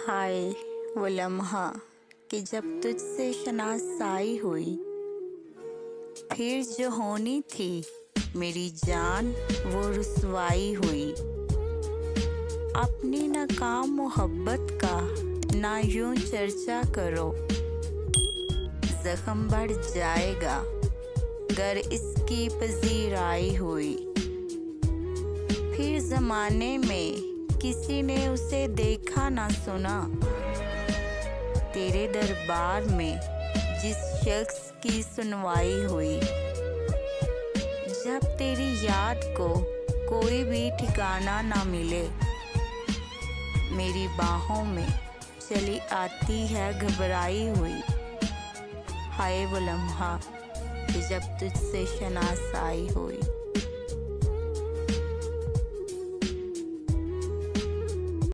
हाय वो लम्हा कि जब तुझसे शनासाई हुई, फिर जो होनी थी मेरी जान वो रुसवाई हुई। अपनी नाकाम मोहब्बत का ना यूं चर्चा करो, जख्म बढ़ जाएगा गर इसकी पजीराई हुई। फिर जमाने में किसी ने उसे देखा ना सुना, तेरे दरबार में जिस शख्स की सुनवाई हुई। जब तेरी याद को कोई भी ठिकाना ना मिले, मेरी बाहों में चली आती है घबराई हुई। हाय वो लम्हा कि जब तुझसे शनासाई हुई।